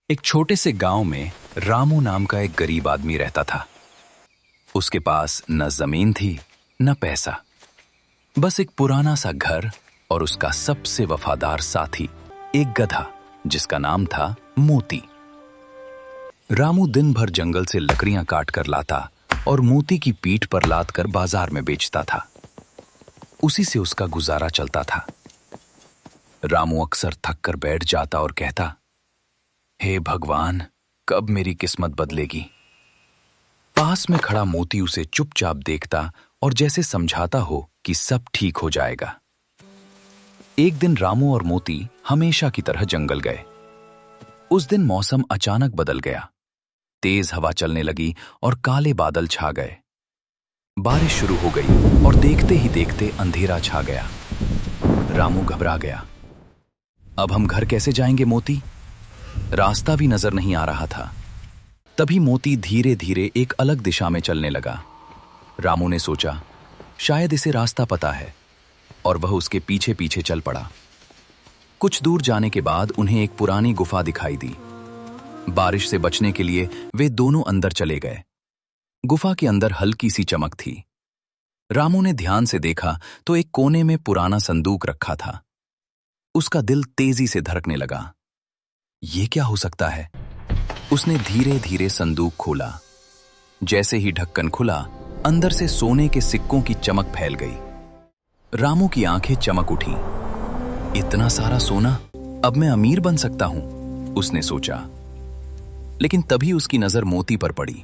एक छोटे से गांव में रामू नाम का एक गरीब आदमी रहता था। उसके पास न जमीन थी न पैसा, बस एक पुराना सा घर और उसका सबसे वफादार साथी, एक गधा जिसका नाम था मोती। रामू दिन भर जंगल से लकड़ियां काट कर लाता और मोती की पीठ पर लाद कर बाजार में बेचता था। उसी से उसका गुजारा चलता था। रामू अक्सर थक कर बैठ जाता और कहता, हे भगवान, कब मेरी किस्मत बदलेगी। पास में खड़ा मोती उसे चुपचाप देखता और जैसे समझाता हो कि सब ठीक हो जाएगा। एक दिन रामू और मोती हमेशा की तरह जंगल गए। उस दिन मौसम अचानक बदल गया। तेज हवा चलने लगी और काले बादल छा गए। बारिश शुरू हो गई और देखते ही देखते अंधेरा छा गया। रामू घबरा गया। अब हम घर कैसे जाएंगे मोती? रास्ता भी नजर नहीं आ रहा था। तभी मोती धीरे धीरे एक अलग दिशा में चलने लगा। रामू ने सोचा, शायद इसे रास्ता पता है, और वह उसके पीछे पीछे चल पड़ा। कुछ दूर जाने के बाद उन्हें एक पुरानी गुफा दिखाई दी। बारिश से बचने के लिए वे दोनों अंदर चले गए। गुफा के अंदर हल्की सी चमक थी। रामू ने ध्यान से देखा तो एक कोने में पुराना संदूक रखा था। उसका दिल तेजी से धड़कने लगा। ये क्या हो सकता है? उसने धीरे धीरे संदूक खोला। जैसे ही ढक्कन खुला, अंदर से सोने के सिक्कों की चमक फैल गई। रामू की आंखें चमक उठी। इतना सारा सोना, अब मैं अमीर बन सकता हूं, उसने सोचा। लेकिन तभी उसकी नजर मोती पर पड़ी।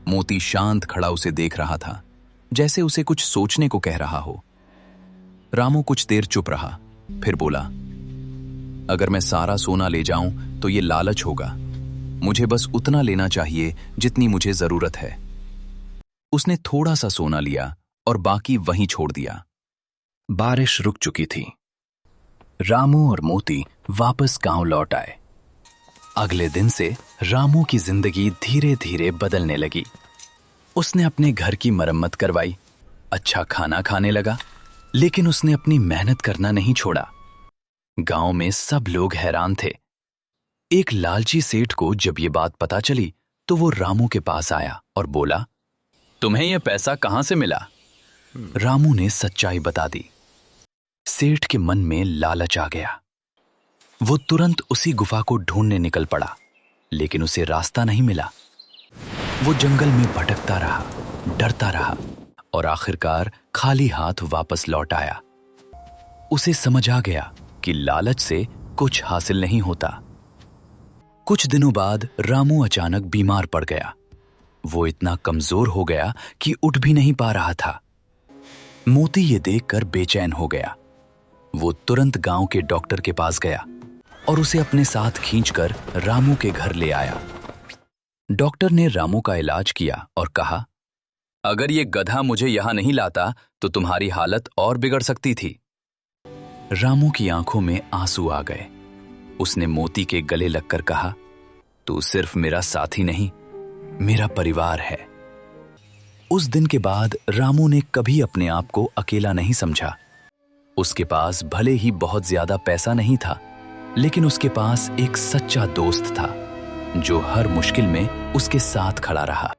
मोती शांत खड़ा उसे देख रहा था, जैसे उसे कुछ सोचने को कह रहा हो। रामू कुछ देर चुप रहा, फिर बोला, अगर मैं सारा सोना ले जाऊं तो ये लालच होगा। मुझे बस उतना लेना चाहिए जितनी मुझे जरूरत है। उसने थोड़ा सा सोना लिया और बाकी वहीं छोड़ दिया। बारिश रुक चुकी थी। रामू और मोती वापस गांव लौट आए। अगले दिन से रामू की जिंदगी धीरे धीरे बदलने लगी। उसने अपने घर की मरम्मत करवाई, अच्छा खाना खाने लगा, लेकिन उसने अपनी मेहनत करना नहीं छोड़ा। गांव में सब लोग हैरान थे। एक लालची सेठ को जब ये बात पता चली तो वो रामू के पास आया और बोला, तुम्हें यह पैसा कहां से मिला? रामू ने सच्चाई बता दी। सेठ के मन में लालच आ गया। वो तुरंत उसी गुफा को ढूंढने निकल पड़ा, लेकिन उसे रास्ता नहीं मिला। वो जंगल में भटकता रहा, डरता रहा और आखिरकार खाली हाथ वापस लौट आया। उसे समझ आ गया कि लालच से कुछ हासिल नहीं होता। कुछ दिनों बाद रामू अचानक बीमार पड़ गया। वो इतना कमजोर हो गया कि उठ भी नहीं पा रहा था। मोती ये देखकर बेचैन हो गया। वो तुरंत गांव के डॉक्टर के पास गया और उसे अपने साथ खींचकर रामू के घर ले आया। डॉक्टर ने रामू का इलाज किया और कहा, अगर ये गधा मुझे यहां नहीं लाता तो तुम्हारी हालत और बिगड़ सकती थी। रामू की आंखों में आंसू आ गए। उसने मोती के गले लगकर कहा, तू सिर्फ मेरा साथी नहीं, मेरा परिवार है। उस दिन के बाद रामू ने कभी अपने आप को अकेला नहीं समझा। उसके पास भले ही बहुत ज्यादा पैसा नहीं था, लेकिन उसके पास एक सच्चा दोस्त था जो हर मुश्किल में उसके साथ खड़ा रहा।